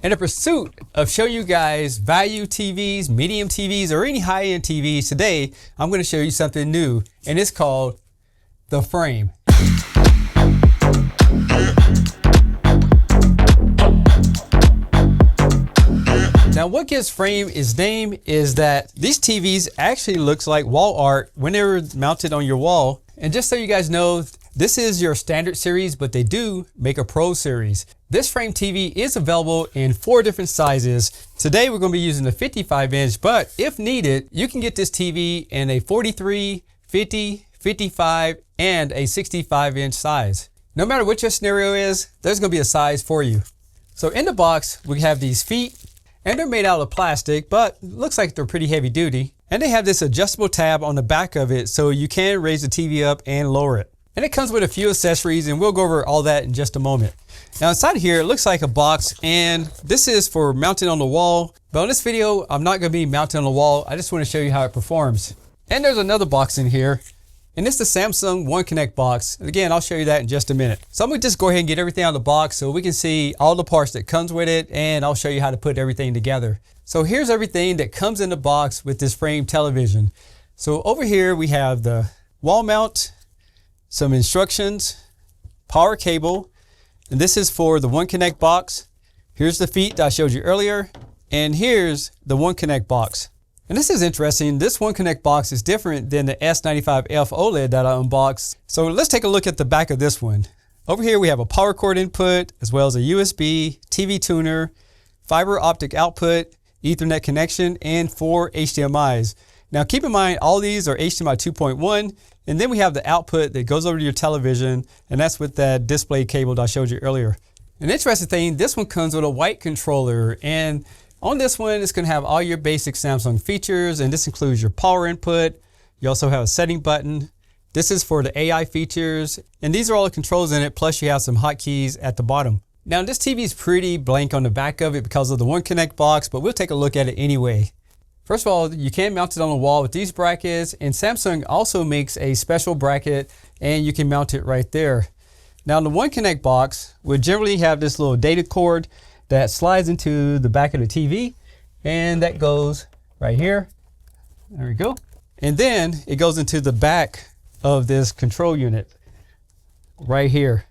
In the pursuit of showing you guys value TVs, medium TVs, or any high-end TVs, today I'm going to show you something new, and it's called the frame. Now what gives frame its name is that these TVs actually looks like wall art when they were mounted on your wall. And just so you guys know, this is your standard series, but they do make a Pro series. This frame TV is available in 4 different sizes. Today we're going to be using the 55 inch, but if needed, you can get this TV in a 43, 50, 55, and a 65 inch size. No matter what your scenario is, there's going to be a size for you. So in the box, we have these feet, and they're made out of plastic, but looks like they're pretty heavy duty. And they have this adjustable tab on the back of it, so you can raise the TV up and lower it. And it comes with a few accessories, and we'll go over all that in just a moment. Now inside here, it looks like a box, and this is for mounting on the wall. But on this video, I'm not going to be mounting on the wall. I just want to show you how it performs. And there's another box in here, and it's the Samsung One Connect box. And again, I'll show you that in just a minute. So I'm going to just go ahead and get everything out of the box so we can see all the parts that comes with it, and I'll show you how to put everything together. So here's everything that comes in the box with this frame television. So over here we have the wall mount, some instructions, power cable, and this is for the One Connect box. Here's the feet that I showed you earlier, and here's the One Connect box. And this is interesting. This One Connect box is different than the S95F OLED that I unboxed. So let's take a look at the back of this one. Over here we have a power cord input, as well as a USB, TV tuner, fiber optic output, Ethernet connection, and 4 HDMIs. Now keep in mind, all these are HDMI 2.1, and then we have the output that goes over to your television, and that's with that display cable that I showed you earlier. An interesting thing, this one comes with a white controller, and on this one, it's going to have all your basic Samsung features, and this includes your power input. You also have a setting button. This is for the AI features, and these are all the controls in it, plus you have some hotkeys at the bottom. Now this TV is pretty blank on the back of it because of the One Connect box, but we'll take a look at it anyway. First of all, you can mount it on the wall with these brackets, and Samsung also makes a special bracket, and you can mount it right there. Now the One Connect box would generally have this little data cord that slides into the back of the TV, and that goes right here. There we go. And then it goes into the back of this control unit right here.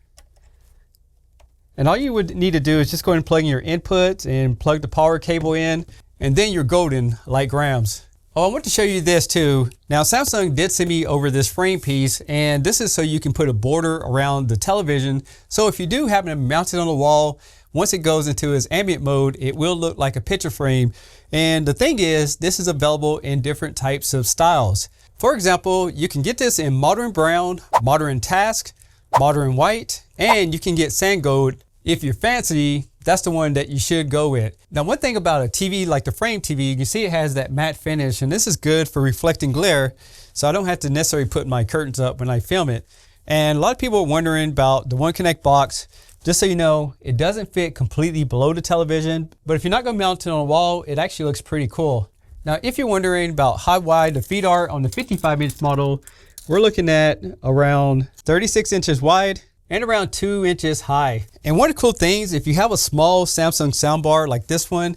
And all you would need to do is just go ahead and plug in your inputs and plug the power cable in, and then you're golden like grams. Oh, I want to show you this too. Now Samsung did send me over this frame piece, and this is so you can put a border around the television. So if you do happen to mount it on the wall, once it goes into its ambient mode, it will look like a picture frame. And the thing is, this is available in different types of styles. For example, you can get this in modern brown, modern task, modern white, and you can get sand gold. If you're fancy, that's the one that you should go with. Now, one thing about a TV like the frame TV, you can see it has that matte finish, and this is good for reflecting glare, so I don't have to necessarily put my curtains up when I film it. And a lot of people are wondering about the One Connect box. Just so you know, it doesn't fit completely below the television, but if you're not going to mount it on a wall, it actually looks pretty cool. Now, if you're wondering about how wide the feet are on the 55 inch model, we're looking at around 36 inches wide and around 2 inches high. And one of the cool things, if you have a small Samsung soundbar like this one,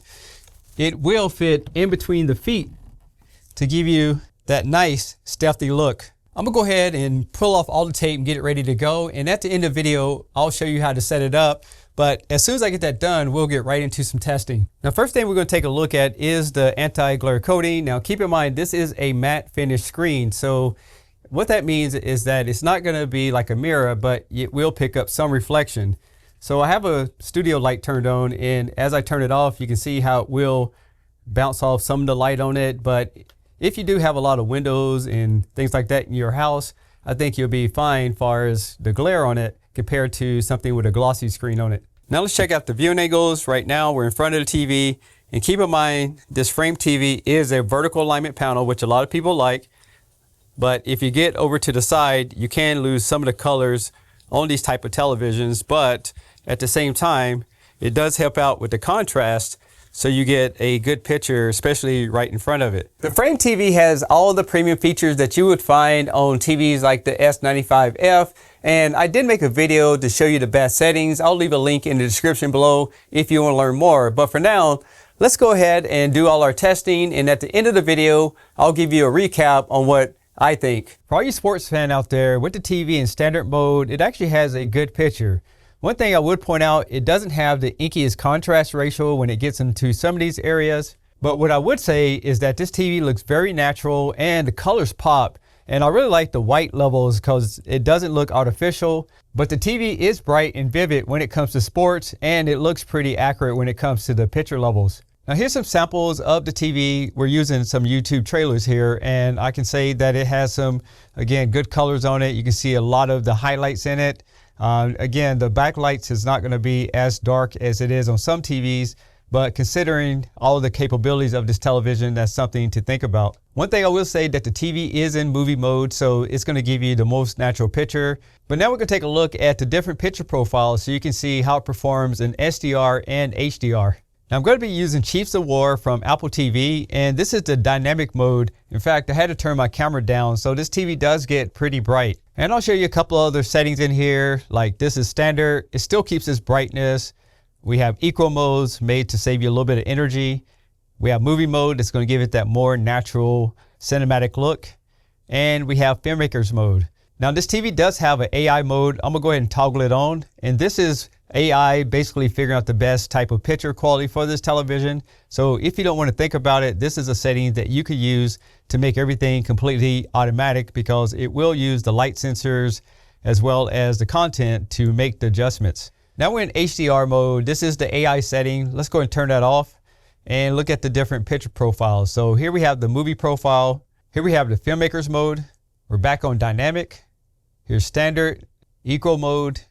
it will fit in between the feet to give you that nice stealthy look. I'm gonna go ahead and pull off all the tape and get it ready to go. And at the end of the video, I'll show you how to set it up. But as soon as I get that done, we'll get right into some testing. Now, first thing we're gonna take a look at is the anti-glare coating. Now, keep in mind, this is a matte finish screen. So what that means is that it's not gonna be like a mirror, but it will pick up some reflection. So I have a studio light turned on, and as I turn it off, you can see how it will bounce off some of the light on it. But if you do have a lot of windows and things like that in your house, I think you'll be fine as far as the glare on it compared to something with a glossy screen on it. Now let's check out the viewing angles. Right now we're in front of the TV, and keep in mind this frame TV is a vertical alignment panel, which a lot of people like. But if you get over to the side, you can lose some of the colors on these type of televisions, but at the same time, it does help out with the contrast, so you get a good picture, especially right in front of it. The frame TV has all the premium features that you would find on TVs like the S95F And I did make a video to show you the best settings. I'll leave a link in the description below if you want to learn more. But for now, let's go ahead and do all our testing. And at the end of the video, I'll give you a recap on what I think. For all you sports fans out there, with the TV in standard mode, it actually has a good picture. One thing I would point out, it doesn't have the inkiest contrast ratio when it gets into some of these areas. But what I would say is that this TV looks very natural and the colors pop. And I really like the white levels because it doesn't look artificial, but the TV is bright and vivid when it comes to sports, and it looks pretty accurate when it comes to the picture levels. Now here's some samples of the TV. We're using some YouTube trailers here, and I can say that it has some, again, good colors on it. You can see a lot of the highlights in it. Again, the backlights is not going to be as dark as it is on some TVs, but considering all of the capabilities of this television, that's something to think about. One thing I will say that the TV is in movie mode, so it's going to give you the most natural picture. But now we're going to take a look at the different picture profiles so you can see how it performs in SDR and HDR. Now I'm going to be using Chiefs of War from Apple TV, and this is the dynamic mode. In fact, I had to turn my camera down, so this TV does get pretty bright. And I'll show you a couple other settings in here, like this is standard. It still keeps its brightness. We have equal modes made to save you a little bit of energy. We have movie mode that's going to give it that more natural cinematic look. And we have filmmakers mode. Now this TV does have an AI mode. I'm going to go ahead and toggle it on. And this is AI basically figuring out the best type of picture quality for this television. So if you don't want to think about it, this is a setting that you could use to make everything completely automatic, because it will use the light sensors as well as the content to make the adjustments. Now we're in HDR mode. This is the AI setting. Let's go ahead and turn that off and look at the different picture profiles. So here we have the movie profile. Here we have the filmmakers mode. We're back on dynamic. Here's standard, equal mode,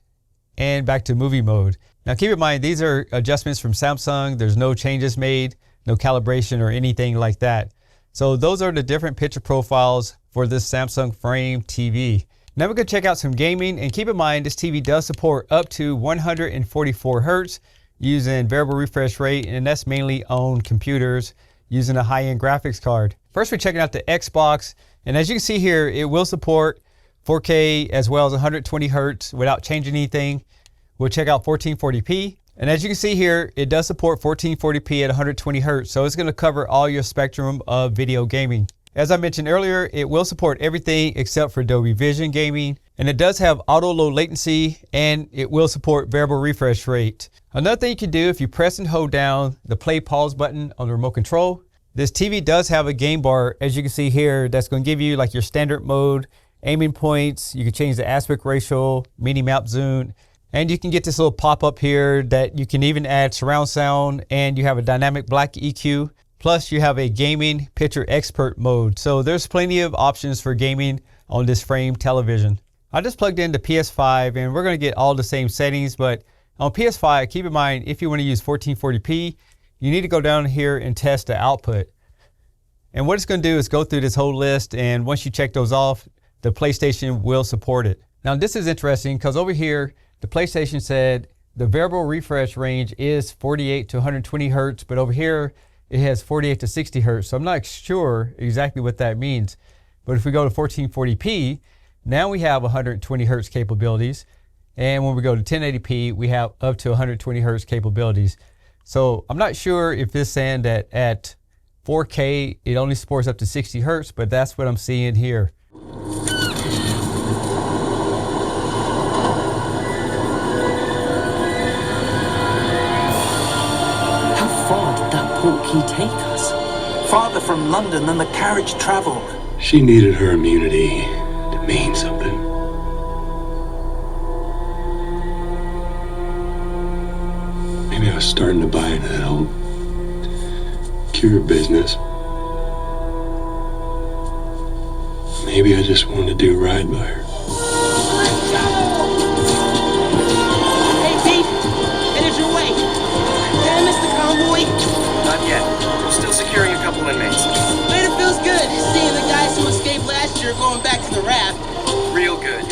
and back to movie mode. Now keep in mind, these are adjustments from Samsung. There's no changes made, no calibration or anything like that. So those are the different picture profiles for this Samsung Frame TV. Now we're going to check out some gaming, and keep in mind this TV does support up to 144 Hertz using variable refresh rate, and that's mainly on computers using a high-end graphics card. First we're checking out the Xbox, and as you can see here, it will support 4K as well as 120 Hertz without changing anything. We'll check out 1440p, and as you can see here, it does support 1440p at 120 Hertz, so it's going to cover all your spectrum of video gaming. As I mentioned earlier, it will support everything except for Dolby Vision gaming, and it does have auto low latency, and it will support variable refresh rate. Another thing you can do, if you press and hold down the play pause button on the remote control, this TV does have a game bar, as you can see here, that's going to give you like your standard mode, aiming points. You can change the aspect ratio, mini map zoom, and you can get this little pop-up here that you can even add surround sound, and you have a dynamic black EQ. Plus you have a gaming picture expert mode. So there's plenty of options for gaming on this Frame television. I just plugged in the PS5, and we're going to get all the same settings, but on PS5, keep in mind, if you want to use 1440p, you need to go down here and test the output. And what it's going to do is go through this whole list, and once you check those off, the PlayStation will support it. Now this is interesting because over here, the PlayStation said the variable refresh range is 48 to 120 Hertz, but over here, it has 48 to 60 Hertz. So I'm not sure exactly what that means. But if we go to 1440p, now we have 120 Hertz capabilities. And when we go to 1080p, we have up to 120 Hertz capabilities. So I'm not sure if this is saying that at 4K, it only supports up to 60 Hertz, but that's what I'm seeing here. Portkey take us? Farther from London than the carriage travelled. She needed her immunity to mean something. Maybe I was starting to buy into that whole cure business. Maybe I just wanted to do right by her. Hey, Pete! Headed your way! Did I miss the convoy? Not yet. We're still securing a couple inmates. Man, it feels good seeing the guys who escaped last year going back to the raft. Real good.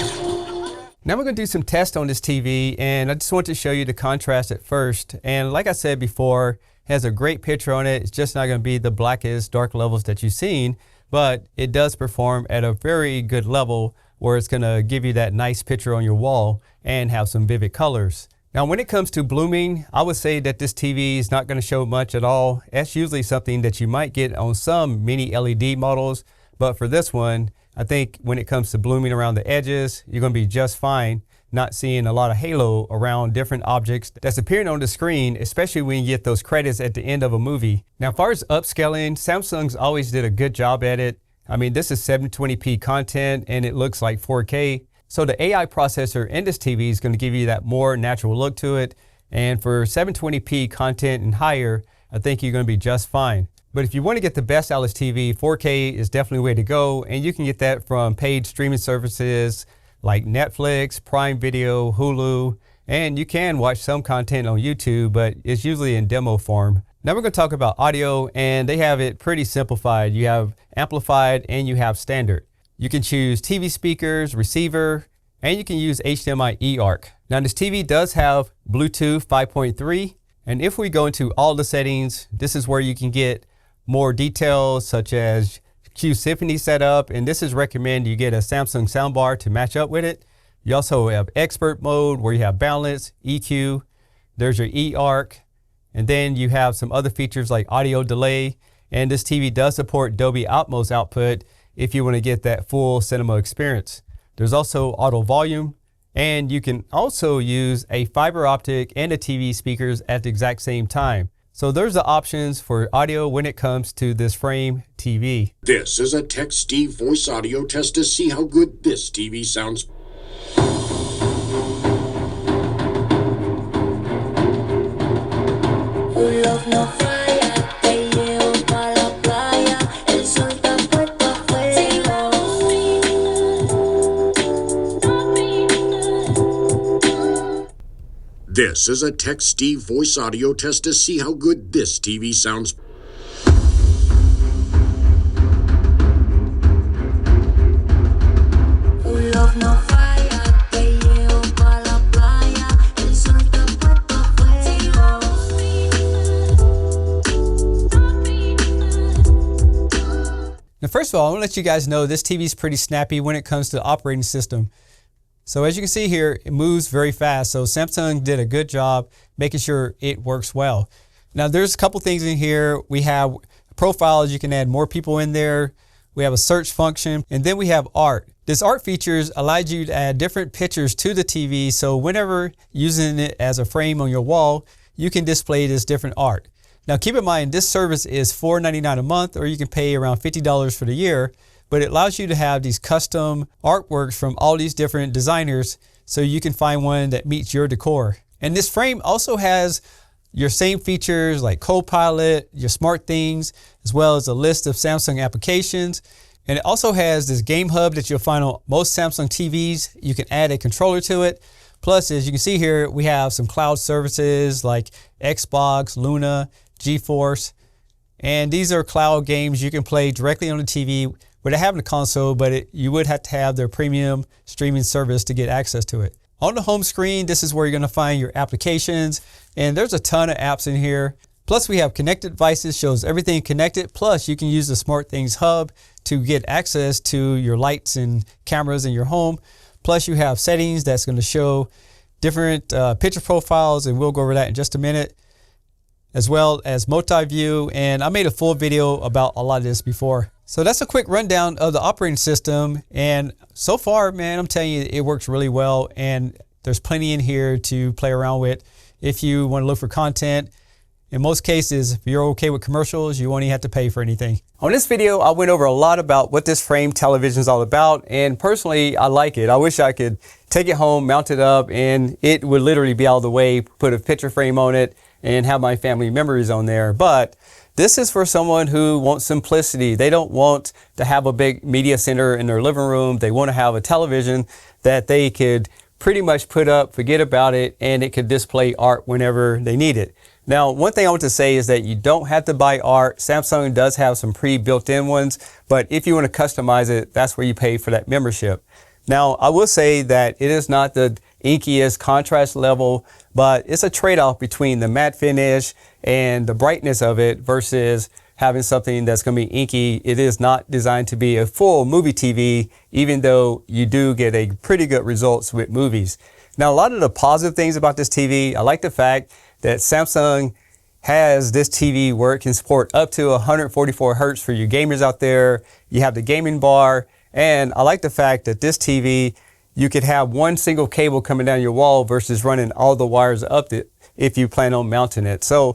Now we're going to do some tests on this TV, and I just want to show you the contrast at first. And like I said before, it has a great picture on it. It's just not going to be the blackest dark levels that you've seen, but it does perform at a very good level where it's gonna give you that nice picture on your wall and have some vivid colors. Now, when it comes to blooming, I would say that this TV is not gonna show much at all. That's usually something that you might get on some mini LED models, but for this one, I think when it comes to blooming around the edges, you're gonna be just fine, not seeing a lot of halo around different objects that's appearing on the screen, especially when you get those credits at the end of a movie. Now, as far as upscaling, Samsung's always did a good job at it. I mean, this is 720p content and it looks like 4K. So the AI processor in this TV is going to give you that more natural look to it. And for 720p content and higher, I think you're going to be just fine. But if you want to get the best out of this TV, 4K is definitely the way to go. And you can get that from paid streaming services like Netflix, Prime Video, Hulu, and you can watch some content on YouTube, but it's usually in demo form. Now we're going to talk about audio, and they have it pretty simplified. You have amplified and you have standard. You can choose TV speakers, receiver, and you can use HDMI eARC. Now this TV does have Bluetooth 5.3, and if we go into all the settings, this is where you can get more details such as Q Symphony setup, and this is recommended you get a Samsung soundbar to match up with it. You also have expert mode where you have balance, EQ, there's your eARC, and then you have some other features like audio delay, and this TV does support Dolby Atmos output if you want to get that full cinema experience. There's also auto volume, and you can also use a fiber optic and a TV speakers at the exact same time. So there's the options for audio when it comes to this Frame TV. This is a Tech Steve voice audio test to see how good this TV sounds. This is a Tech Steve voice audio test to see how good this TV sounds. Now, first of all, I want to let you guys know this TV is pretty snappy when it comes to the operating system. So as you can see here, it moves very fast. So Samsung did a good job making sure it works well. Now there's a couple things in here. We have profiles, you can add more people in there. We have a search function, and then we have art. This art features allows you to add different pictures to the TV. So whenever using it as a frame on your wall, you can display this different art. Now keep in mind, this service is $4.99 a month, or you can pay around $50 for the year. But it allows you to have these custom artworks from all these different designers so you can find one that meets your decor. And this frame also has your same features like Copilot, your smart things, as well as a list of Samsung applications. And it also has this game hub that you'll find on most Samsung TVs. You can add a controller to it. Plus, as you can see here, we have some cloud services like Xbox, Luna, GeForce. And these are cloud games you can play directly on the TV without having a console, but you would have to have their premium streaming service to get access to it. On the home screen, this is where you're going to find your applications, and there's a ton of apps in here. Plus, we have connected devices, shows everything connected. Plus, you can use the Smart Things hub to get access to your lights and cameras in your home. Plus, you have settings that's going to show different picture profiles, and we'll go over that in just a minute, as well as multi-view. And I made a full video about a lot of this before. So that's a quick rundown of the operating system. And so far, man, I'm telling you, it works really well. And there's plenty in here to play around with if you want to look for content. In most cases, if you're okay with commercials, you won't even have to pay for anything. On this video, I went over a lot about what this Frame television is all about. And personally, I like it. I wish I could take it home, mount it up, and it would literally be out of the way, put a picture frame on it, and have my family memories on there. But this is for someone who wants simplicity. They don't want to have a big media center in their living room. They want to have a television that they could pretty much put up, forget about it, and it could display art whenever they need it. Now, one thing I want to say is that you don't have to buy art. Samsung does have some pre-built-in ones, but if you want to customize it, that's where you pay for that membership. Now, I will say that it is not the inkiest contrast level, but it's a trade-off between the matte finish and the brightness of it versus having something that's going to be inky. It is not designed to be a full movie TV, even though you do get a pretty good results with movies. Now, a lot of the positive things about this TV, I like the fact that Samsung has this TV where it can support up to 144 hertz for you gamers out there. You have the gaming bar, and I like the fact that this TV, you could have one single cable coming down your wall versus running all the wires up it if you plan on mounting it. So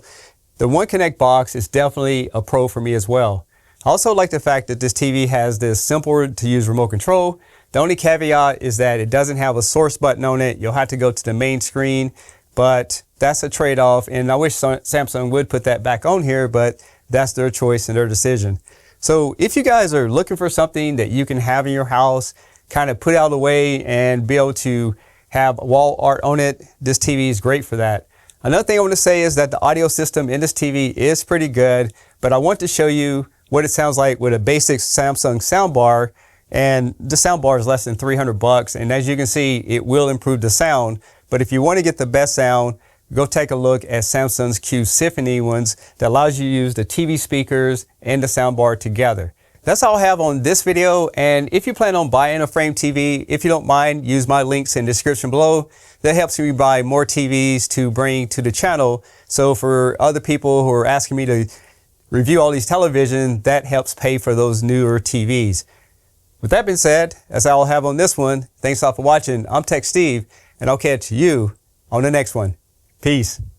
the One Connect box is definitely a pro for me as well. I also like the fact that this TV has this simple to use remote control. The only caveat is that it doesn't have a source button on it. You'll have to go to the main screen, but that's a trade-off, and I wish Samsung would put that back on here, but that's their choice and their decision. So if you guys are looking for something that you can have in your house, kind of put out of the way and be able to have wall art on it, this TV is great for that. Another thing I want to say is that the audio system in this TV is pretty good, but I want to show you what it sounds like with a basic Samsung soundbar, and the soundbar is less than 300 bucks, and as you can see, it will improve the sound. But if you want to get the best sound, go take a look at Samsung's Q Symphony ones that allows you to use the TV speakers and the soundbar together. That's all I have on this video, and if you plan on buying a frame TV, if you don't mind, use my links in the description below. That helps me buy more TVs to bring to the channel. So for other people who are asking me to review all these televisions, that helps pay for those newer TVs. With that being said, that's all I have on this one. Thanks all for watching. I'm Tech Steve, and I'll catch you on the next one. Peace.